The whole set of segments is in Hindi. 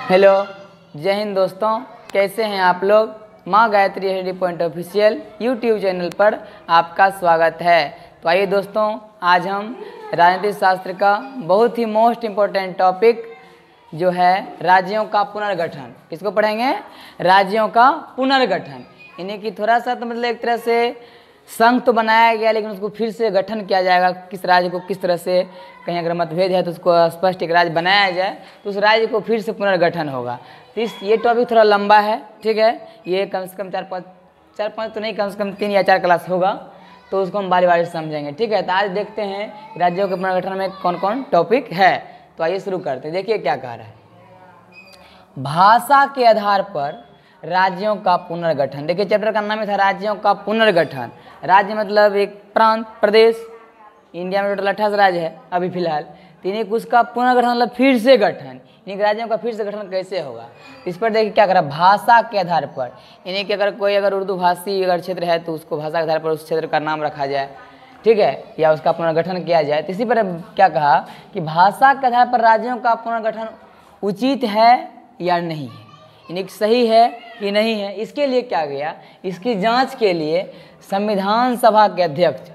हेलो, जय हिंद दोस्तों। कैसे हैं आप लोग। माँ Gayatri Heidi point official YouTube channel पर आपका स्वागत है। तो आइए दोस्तों, आज हम राजनीतिक शास्त्र का बहुत ही मोस्ट इम्पोर्टेंट टॉपिक जो है राज्यों का पुनर्गठन, किसको पढ़ेंगे, राज्यों का पुनर्गठन। यानी कि थोड़ा सा तो मतलब एक तरह से संघ तो बनाया गया, लेकिन उसको फिर से गठन किया जाएगा। किस राज्य को किस तरह से, कहीं अगर मतभेद है तो उसको स्पष्ट एक राज्य बनाया जाए तो उस राज्य को फिर से पुनर्गठन होगा। तो ये टॉपिक थोड़ा लंबा है, ठीक है। ये कम से कम चार पाँच तो नहीं, कम से कम 3 या 4 क्लास होगा, तो उसको हम बारी बारी से समझेंगे, ठीक है। तो आज देखते हैं राज्यों के पुनर्गठन में कौन कौन टॉपिक है। तो आइए शुरू करते हैं। देखिए क्या कह रहा है, भाषा के आधार पर राज्यों का पुनर्गठन। देखिए चैप्टर का नाम था राज्यों का पुनर्गठन। राज्य मतलब एक प्रांत, प्रदेश। इंडिया में टोटल 28 राज्य है अभी फिलहाल। यानी कि उसका पुनर्गठन मतलब फिर से गठन, यानी कि राज्यों का फिर से गठन कैसे होगा। इस पर देखिए क्या करा, भाषा के आधार पर। यानी कि अगर उर्दू भाषी अगर क्षेत्र है तो उसको भाषा के आधार पर उस क्षेत्र का नाम रखा जाए, ठीक है, या उसका पुनर्गठन किया जाए। तो इसी पर क्या कहा कि भाषा के आधार पर राज्यों का पुनर्गठन उचित है या नहीं है, यानी कि सही है कि नहीं है। इसके लिए क्या गया, इसकी जांच के लिए संविधान सभा के अध्यक्ष,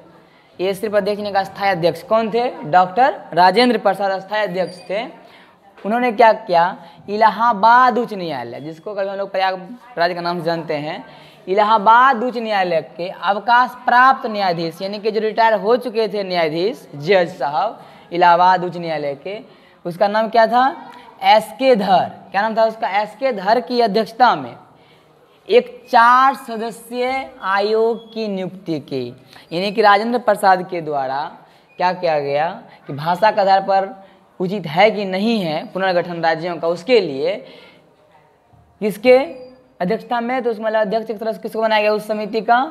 ये सिर्फ देखने का स्थायी अध्यक्ष कौन थे, डॉक्टर राजेंद्र प्रसाद स्थायी अध्यक्ष थे। उन्होंने क्या किया, इलाहाबाद उच्च न्यायालय, जिसको कभी हम लोग प्रयागराज का नाम से जानते हैं, इलाहाबाद उच्च न्यायालय के अवकाश प्राप्त न्यायाधीश, यानी कि जो रिटायर हो चुके थे न्यायाधीश जज साहब इलाहाबाद उच्च न्यायालय के, उसका नाम क्या था, एस.के. धर। क्या नाम था उसका, एस.के. धर की अध्यक्षता में एक 4 सदस्यीय आयोग की नियुक्ति की। यानी कि राजेंद्र प्रसाद के द्वारा क्या किया गया कि भाषा के आधार पर उचित है कि नहीं है पुनर्गठन राज्यों का, उसके लिए किसके अध्यक्षता में, तो उसमें अध्यक्ष एक तरह से किसको बनाया गया, उस समिति का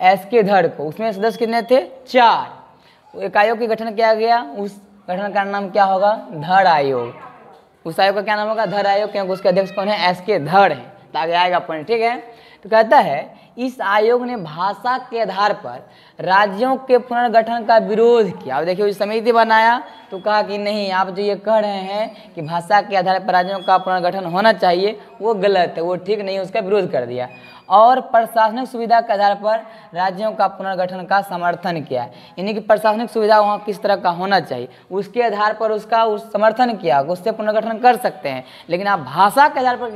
एस.के. धर को। उसमें सदस्य कितने थे, 4। एक आयोग की गठन किया गया, उस गठन का नाम क्या होगा, धर आयोग। उस आयोग का क्या नाम होगा, धर आयोग, क्योंकि उसके अध्यक्ष कौन है, एस.के. धर है। तो आगे आएगा पॉइंट, ठीक है। तो कहता है इस आयोग ने भाषा के आधार पर राज्यों के पुनर्गठन का विरोध किया। अब देखिए समिति बनाया तो कहा कि नहीं, आप जो ये कह रहे हैं कि भाषा के आधार पर राज्यों का पुनर्गठन होना चाहिए, वो गलत है, वो ठीक नहीं है, उसका विरोध कर दिया। और प्रशासनिक सुविधा के आधार पर राज्यों का पुनर्गठन का समर्थन किया। यानी कि प्रशासनिक सुविधा वहाँ किस तरह का होना चाहिए, उसके आधार पर उसका समर्थन किया, उससे पुनर्गठन कर सकते हैं। लेकिन आप भाषा के आधार पर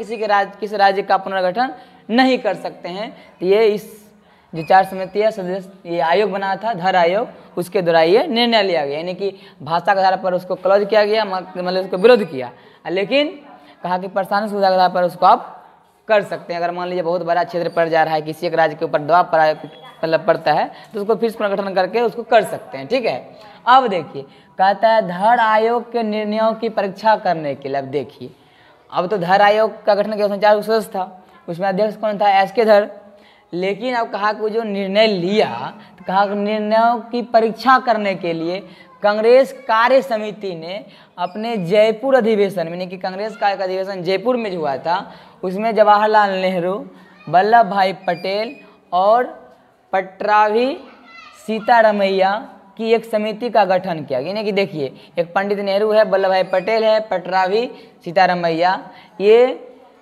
किसी राज्य का पुनर्गठन नहीं कर सकते हैं। तो ये इस जो 4 समितीय सदस्य ये आयोग बना था, धर आयोग, उसके द्वारा ये निर्णय लिया गया। यानी कि भाषा के आधार पर उसको क्लोज किया गया, मतलब उसको विरोध किया, लेकिन कहा कि प्रशासनिक सुविधा के आधार पर उसको आप कर सकते हैं। अगर मान लीजिए बहुत बड़ा क्षेत्र पड़ जा रहा है, किसी एक राज्य के ऊपर दबाव पड़ता है, तो उसको फिर पुनर्गठन करके उसको कर सकते हैं, ठीक है। अब देखिए कहता है धर आयोग के निर्णयों की परीक्षा करने के लिए। अब देखिए, अब तो धर आयोग का गठन किया, उसमें 4 सदस्य था, उसमें अध्यक्ष कौन था, एस.के. धर। लेकिन अब कहा कि जो निर्णय लिया, तो कहा कि निर्णयों की परीक्षा करने के लिए कांग्रेस कार्य समिति ने अपने जयपुर अधिवेशन में, यानी कि कांग्रेस का एक अधिवेशन जयपुर में जो हुआ था, उसमें जवाहरलाल नेहरू, वल्लभ भाई पटेल और पट्टाभी सीतारमैया की एक समिति का गठन किया। यानी कि देखिए, एक पंडित नेहरू है, वल्लभ भाई पटेल है, पट्टाभी सीतारमैया, ये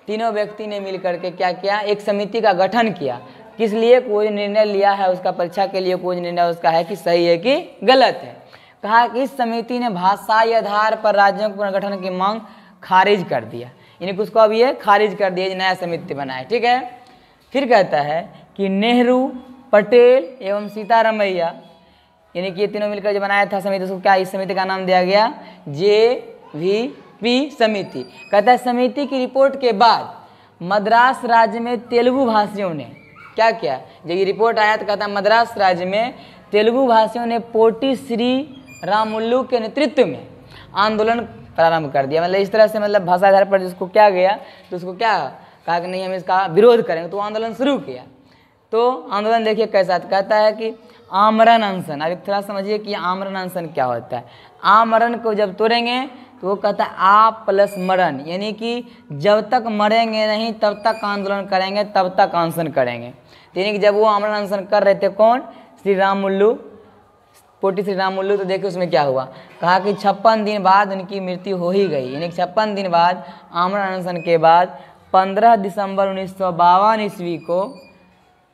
तीनों व्यक्ति ने मिलकर के क्या किया, एक समिति का गठन किया। किस लिए, कोई निर्णय लिया है उसका परीक्षा के लिए, कोई निर्णय उसका है कि सही है कि गलत है। कहा कि इस समिति ने भाषाई आधार पर राज्यों के पुनर्गठन की मांग खारिज कर दिया। यानी कि उसको अब ये खारिज कर दिया, नया समिति बनाए, ठीक है। फिर कहता है कि नेहरू, पटेल एवं सीतारमैया, यानी कि ये तीनों मिलकर जो बनाया था समिति, उसको क्या, इस समिति का नाम दिया गया JVP समिति। कहता है समिति की रिपोर्ट के बाद मद्रास राज्य में तेलुगु भाषियों ने क्या किया, जब ये रिपोर्ट आया तो कहता है मद्रास राज्य में तेलुगु भाषियों ने पोटी श्री रामुल्लू के नेतृत्व में आंदोलन प्रारंभ कर दिया। मतलब इस तरह से, मतलब भाषा आधार पर जिसको क्या गया, तो उसको क्या कहा कि नहीं हम इसका विरोध करेंगे, तो आंदोलन शुरू किया। तो आंदोलन देखिए कैसा, कहता है कि आमरण अनशन। अब थोड़ा समझिए कि आमरण अनशन क्या होता है। आमरण को जब तोड़ेंगे तो वो कहता है आ प्लस मरण, यानी कि जब तक मरेंगे नहीं तब तक आंदोलन करेंगे, तब तक अनशन करेंगे। यानी कि जब वो आमरण अनशन कर रहे थे, कौन, श्री रामुल्लू पोटी श्री राम मुल्लू, तो देखिए उसमें क्या हुआ। कहा कि 56 दिन बाद उनकी मृत्यु हो ही गई, यानी 56 दिन बाद आमरण अनशन के बाद 15 दिसंबर 1952 ईस्वी को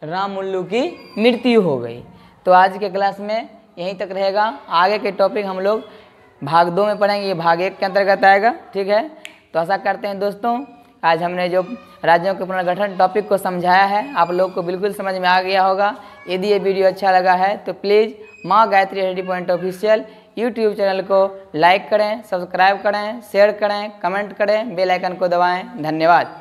राम मुल्लू की मृत्यु हो गई। तो आज के क्लास में यहीं तक रहेगा। आगे के टॉपिक हम लोग भाग 2 में पढ़ेंगे, ये भाग 1 के अंतर्गत आएगा। ठीक है, तो आशा करते हैं दोस्तों आज हमने जो राज्यों के पुनर्गठन टॉपिक को समझाया है आप लोग को बिल्कुल समझ में आ गया होगा। यदि ये वीडियो अच्छा लगा है तो प्लीज़ माँ Gayatri study point official YouTube channel को लाइक करें, सब्सक्राइब करें, शेयर करें, कमेंट करें, बेल आइकन को दबाएं। धन्यवाद।